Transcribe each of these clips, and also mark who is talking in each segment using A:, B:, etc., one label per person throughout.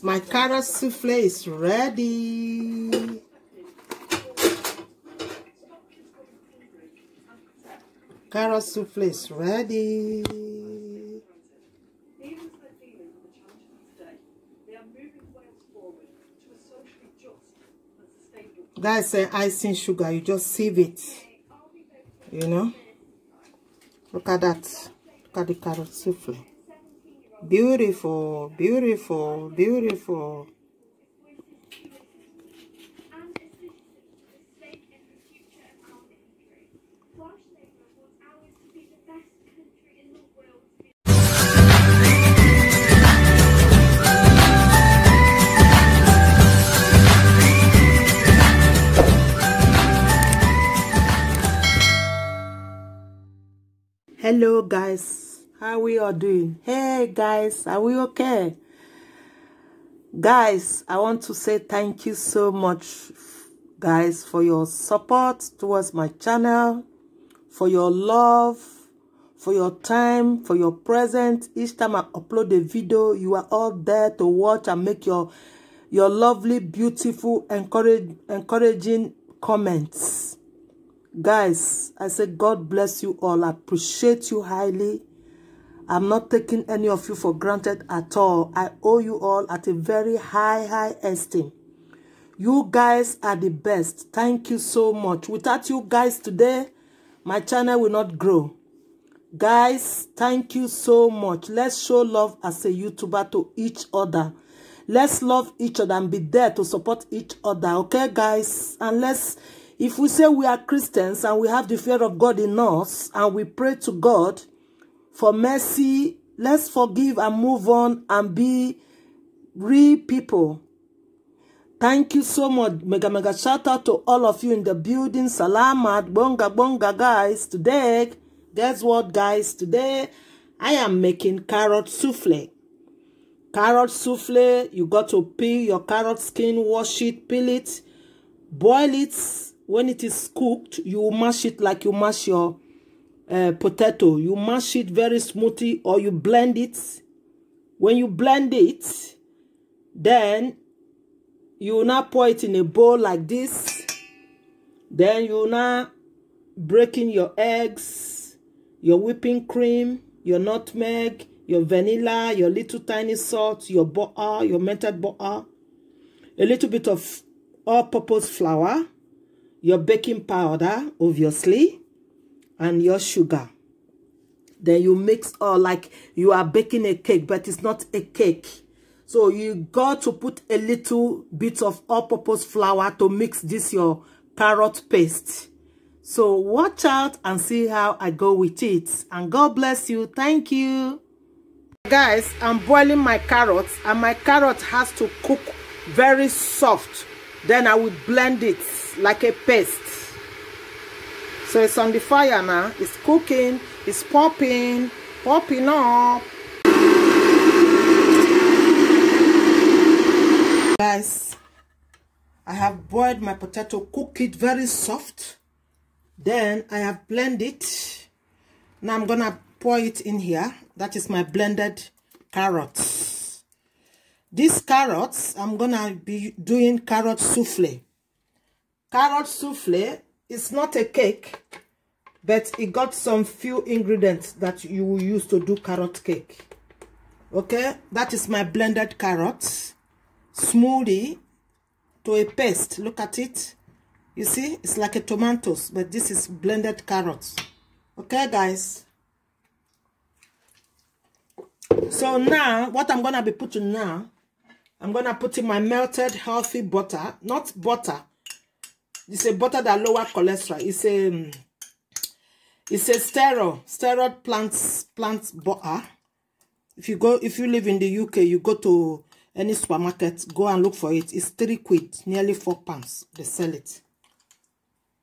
A: My carrot souffle is ready. Carrot souffle is ready. Guys, say icing sugar, you just sieve it. You know? Look at that. Look at the carrot souffle. Beautiful, beautiful, beautiful. Hello guys, how we all doing? Hey guys, are we okay? Guys, I want to say thank you so much, guys, for your support towards my channel, for your love, for your time, for your presence. Each time I upload a video, you are all there to watch and make your lovely, beautiful, encouraging comments. Guys, I say God bless you all. I appreciate you highly. I'm not taking any of you for granted at all. I owe you all at a very high esteem. You guys are the best. Thank you so much. Without you guys today, my channel will not grow. Guys, thank you so much. Let's show love as a YouTuber to each other. Let's love each other and be there to support each other. Okay, guys? And if we say we are Christians and we have the fear of God in us and we pray to God for mercy, let's forgive and move on and be real people. Thank you so much. Mega shout out to all of you in the building. Salamat, bonga, guys. Today, guess what, guys? Today, I am making carrot souffle. Carrot souffle, you got to peel your carrot skin, wash it, peel it, boil it. When it is cooked, you mash it like you mash your potato. You mash it very smoothly or you blend it. When you blend it, then you now pour it in a bowl like this. Then you now break in your eggs, your whipping cream, your nutmeg, your vanilla, your little tiny salt, your butter, your melted butter, a little bit of all-purpose flour, your baking powder, obviously, and your sugar. Then you mix all like you are baking a cake, but it's not a cake. So you got to put a little bit of all-purpose flour to mix this your carrot paste. So watch out and see how I go with it. And God bless you. Thank you. Guys, I'm boiling my carrots, and my carrot has to cook very soft. Then I will blend it like a paste. So it's on the fire now. It's cooking. It's popping up. Guys, I have boiled my potato, cook it very soft. Then I have blended it. Now I'm gonna pour it in here. That is my blended carrots. These carrots, I'm gonna be doing carrot souffle. Carrot souffle is not a cake, but it got some few ingredients that you will use to do carrot cake. Okay, that is my blended carrots smoothie to a paste. Look at it. You see, it's like a tomatoes, but this is blended carrots. Okay, guys. So now, what I'm gonna be putting now, I'm gonna put in my melted healthy butter, not butter. It's a butter that lower cholesterol. It's a steroid plant butter. If you live in the UK, you go to any supermarket, go and look for it. It's 3 quid, nearly £4. They sell it.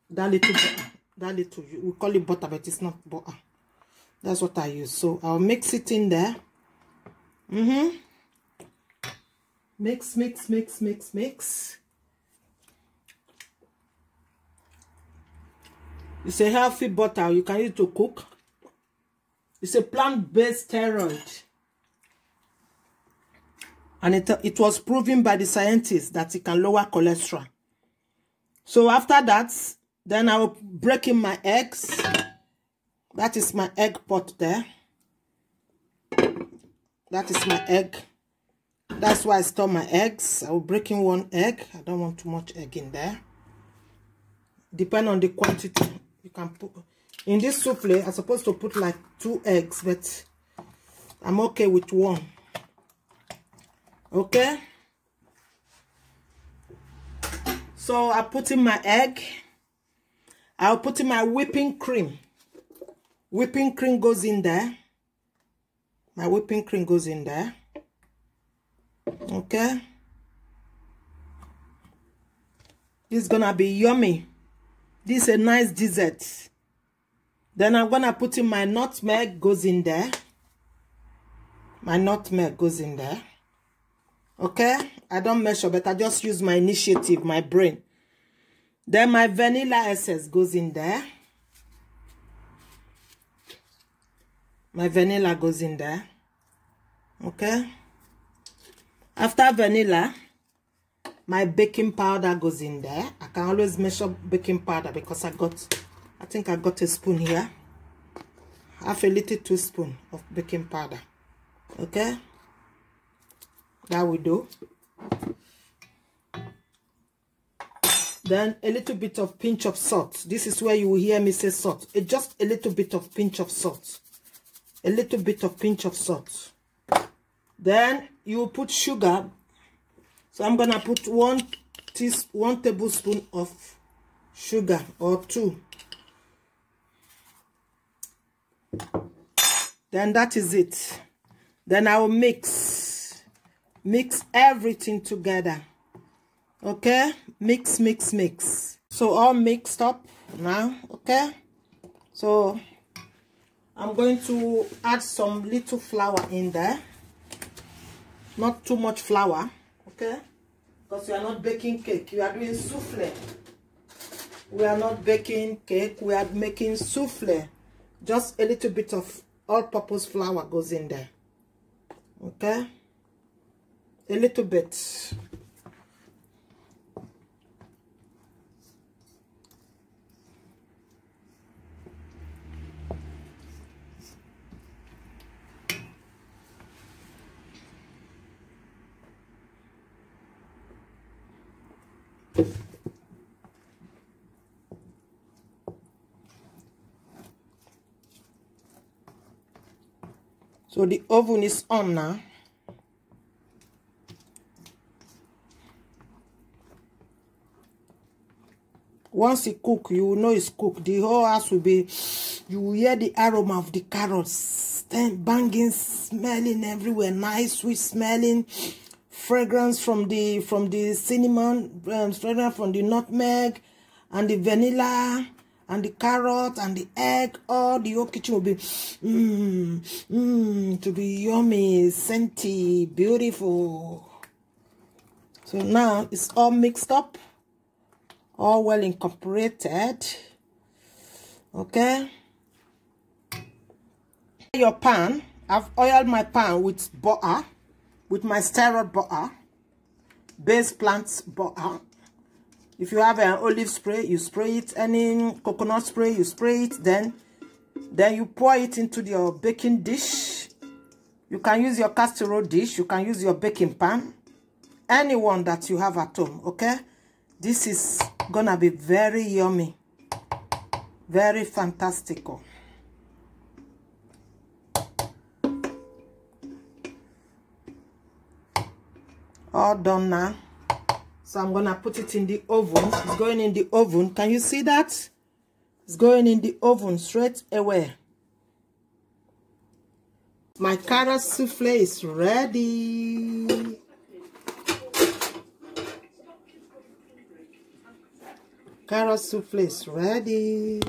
A: That little butter, that little, we call it butter, but it's not butter. That's what I use. So I'll mix it in there. Mix. It's a healthy butter. You can use it to cook. It's a plant-based steroid. And it was proven by the scientists that it can lower cholesterol. So after that, then I will break in my eggs. That is my egg pot there. That is my egg. That's why I store my eggs. I will break in 1 egg. I don't want too much egg in there. Depend on the quantity. You can put in this souffle. I'm supposed to put like 2 eggs, but I'm okay with 1. Okay. So I put in my egg. I'll put in my whipping cream. Whipping cream goes in there. My whipping cream goes in there. Okay. This is gonna be yummy. This is a nice dessert. Then I'm gonna put in my nutmeg, goes in there. My nutmeg goes in there. Okay. I don't measure, but I just use my initiative, my brain. Then my vanilla essence goes in there. My vanilla goes in there. Okay. After vanilla, my baking powder goes in there. I can always measure baking powder because I think I got a spoon here. Half a little teaspoon of baking powder. Okay. That we do. Then a little bit of pinch of salt. This is where you will hear me say salt. Just a little bit of pinch of salt. A little bit of pinch of salt. Then you put sugar. So I'm gonna put 1 tablespoon of sugar or 2. Then that is it. Then I will mix everything together. Okay, mix. So all mixed up now. Okay, so I'm going to add some little flour in there. Not too much flour, okay? Because you are not baking cake. You are doing souffle. We are not baking cake. We are making souffle. Just a little bit of all-purpose flour goes in there. Okay? A little bit. So the oven is on now. Once it cooks, you will know it's cooked. The whole house will be, you will hear the aroma of the carrots, then banging, smelling everywhere, nice, sweet smelling, fragrance from the cinnamon, fragrance from the nutmeg, and the vanilla, and the carrot, and the egg. All the whole kitchen will be, to be yummy, scenty, beautiful. So now it's all mixed up. All well incorporated. Okay. Your pan. I've oiled my pan with butter, with my steroid butter, base plant butter. If you have an olive spray, you spray it. Any coconut spray, you spray it. Then you pour it into your baking dish. You can use your casserole dish. You can use your baking pan. Anyone that you have at home. Okay. This is gonna be very yummy, very fantastical. All done now. So I'm gonna put it in the oven. It's going in the oven. Can you see that? It's going in the oven straight away. My carrot souffle is ready. Carrot souffle is ready.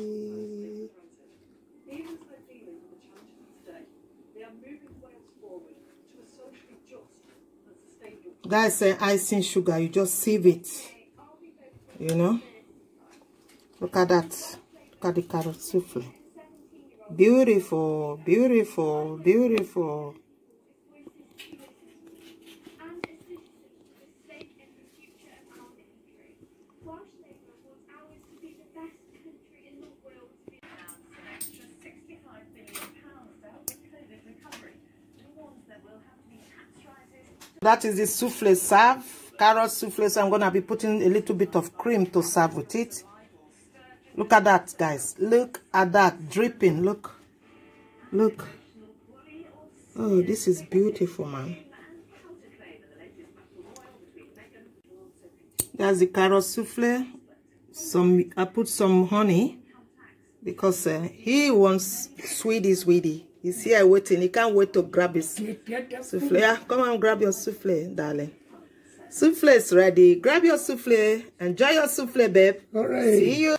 A: Guys say icing sugar, you just sieve it. You know? Look at that. Look at the carrot souffle. Beautiful, beautiful, beautiful. That is the souffle serve, carrot souffle. So I'm going to be putting a little bit of cream to serve with it. Look at that, guys. Look at that dripping. Look. Look. Oh, this is beautiful, man. That's the carrot souffle. I put some honey because he wants sweetie. He's here waiting. He can't wait to grab his souffle. Yeah, come on, grab your souffle, darling. Souffle is ready. Grab your souffle. Enjoy your souffle, babe.
B: All right.
A: See you.